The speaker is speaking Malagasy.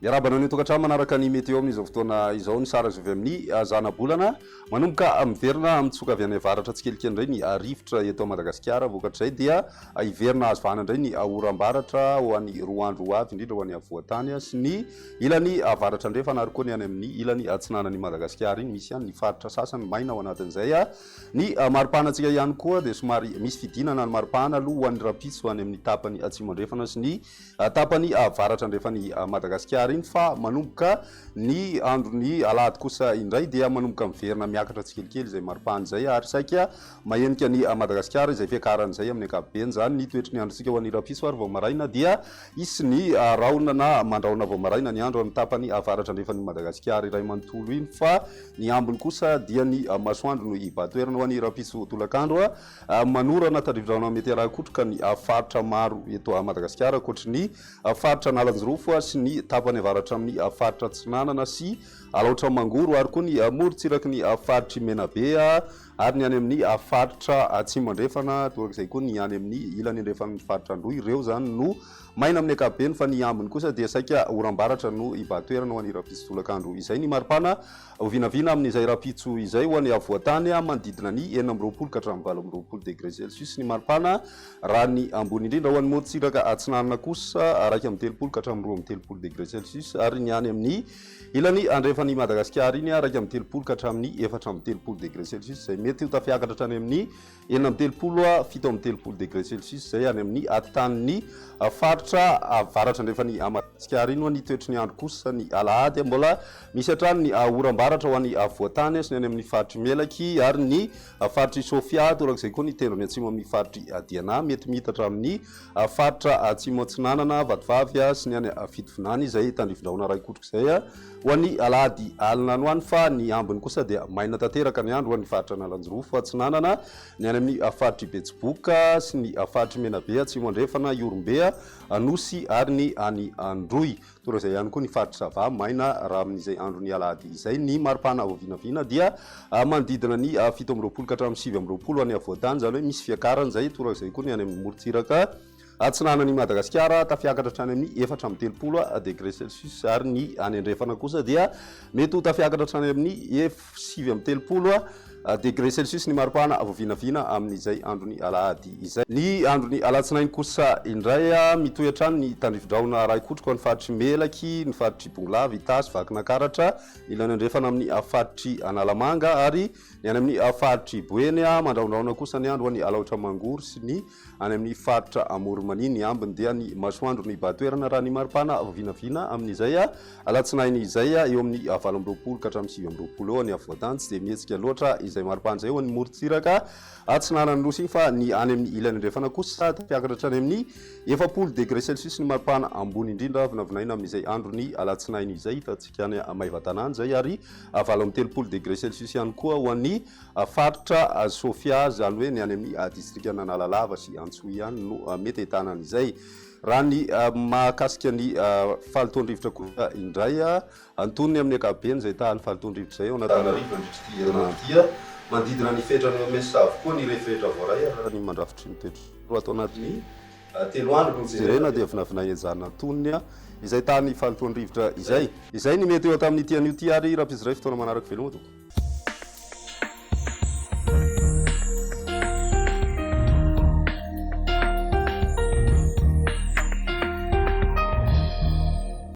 Iarabana ny tokantrano manaraka ny météo amin'izao fotoana izao ny sara azo avy amin'ny zana-bolana manomboka miverina mitsoka avy any avaratra tsikelikely indray ny rivotra eto Madagasikara vokatr'izay dia hiverina azo vahana indray ny oram-baratra ho an'ny 2 andro avy indrindra ho an'ny havoatany sy ny ilany avaratra indray fanary koa ny any amin'ny ilany atsinanan'ny Madagasikara iny misy ihany ny faritra sasany maina ao anatin'izay ny maripahanantsika ihany koa dia somary misy fidinana ny maripahana aloha ho an'ny rapitso ho any amin'ny tapany atsimo andrefana sy ny tapany avaratra andrefany Madagasikara iny fa manomboka ny androny alahady kosa indray dia manomboka miverina miakatra tsikelikely izay maripahana izay ary saika mahenika ny Madagasikara izay fiakaran'izay amin'ny ankapobeny zany ny toetry ny androntsika ho an'ny rapitso ary vao maraina dia isy ny raona na mandraona vao maraina ny andro amin'ny tapany avaratra andrefany Madagasikara iray manontolo iny fa ny ambiny kosa dia ny masoandro no ibatoerana ho an'ny rapitso tolakandro manorana tadrivodraona mety arakotroka ny faritra maro eto Madagasikara koatry ny faritra nalanjorofo sy ny tapany avaratra amin'ny faritra tsinanana sy alaotra mangoro ary koa ny morontsiraky ny faritry menabe ary ny any amin'ny faritra atsimo andrefana torak'izay koa ny any amin'ny ilany andrefan'ny faritra andro ireo zany no maina amin'ny ankapobeny fa ny ambiny kosa dia saika oram-baratra no ibatoerana ho an'ny rapitso tolakandro izay ny maripana ho vinavina amin'izay rapitso izay ho an'ny avoatany manodidina ny 9 ka hatramin'ny 12 degré celsius ny maripana raha ny ambony indrindra ho an'ny morontsiraka atsinanana kosa raiky amin'ny 3 ka hatramin'ny 2 degré celsius ary ny any amin'ny ilany andrefan'ny Madagasikara iny raiky amin'ny 3 ka hatramin'ny 4 degré celsius izay mety ho tafiakatra hatrany amin'ny 7 degré celsius izay any amin'ny atan'ny faritra avaratra andrefany Madagasikara iny ho an'ny toetry ny andro kosa ny alahady mbola misy hatrany ny oram-baratra ho an'ny avoatany sy ny any amin'ny faritry melaky ary ny faritry sofia torak'izay koa ny tendrony atsimo amin'ny faritry diana mety mita hatramin'ny faritra atsimo atsinanana vatovavy sy ny any fitovinany izay tandrivodraona ray kotroko izay ho an'ny alahady alina no any fa ny ambiny kosa dia maina tanteraka ny andro ho an'ny faritra nalanjorofo atsinanana ny any amin'ny faritry betsiboka sy ny faritry menabe atsimo andrefana iorombe anosy ary ny any androy torak'izay ihany koa ny faritry sava maina raha amin'izay andro ny alahady izay ny maripana ho vinavina dia manodidina ny 17 ka hatramin'ny 20 any avoatany zany hoe misy fiakarana izay torak'izay koa ny any amin'ny morontsiraka atsinanan'ny Madagasikara tafiakatra hatrany amin'ny 4 degré celsius ary ny any andrefana kosa dia mety ho tafiakatra hatrany amin'ny 7 degré celsius ny maripana vo vinavina amin'izay androny alahady izay ny androny alatsinainy kosa indray mitohy hatrany ny tandrivodraona ray kotroko ny faritry melaky ny faritry bonglavy tasy vakinakaratra ilany andrefana amin'ny faritry analamanga ary ny any amin'ny faritry boeny mandraondraona kosa ny andro ho an'ny alaotra mangoro sy ny any amin'ny faritra amoromaniny ny ambiny dia ny masoandro ny ibatoerana raha ny maripana vo vinavina amin'izay alatsinainy izay eo amin'ny 20 ka hatramin'ny 20 eo any avoatany tsy dia mihetsika loatra izay maripana izay ho an'ny morontsiraka atsinanany nosy iny fa ny any amin'ny ilany andrefana kosa tafiakatra hatrany amin'ny 7 degré celsius ny maripana ambony indrindra vinavinaina amin'izay andro ny alatsinainy izay hitantsika any maivatanany zay ary 13 degré celsius ihany koa ho an'ny faritra sofia zany hoe ny any amin'ny distrika nanalalava sy antsoa ihany no mety ahitana an'izay raha ny mahakasika ny fahalitoan-drivotra kosa indray antonony amin'ny ankapobeny zay tahany fahalitoan-drivotra zay ao anatanarivo mandritry herinandia manodidina ny fetrany mesa avokoa ny reheferetra voaray raha ny mandrafitry ny toetra atao anatin'ny 3 andro no jerena dia vinavina enjana antonony izay tahany fahalitoan-drivotra izay ny mety eo tamin'ny tian'io ty ary rapitso iray fotoana manaraka veloma tompoko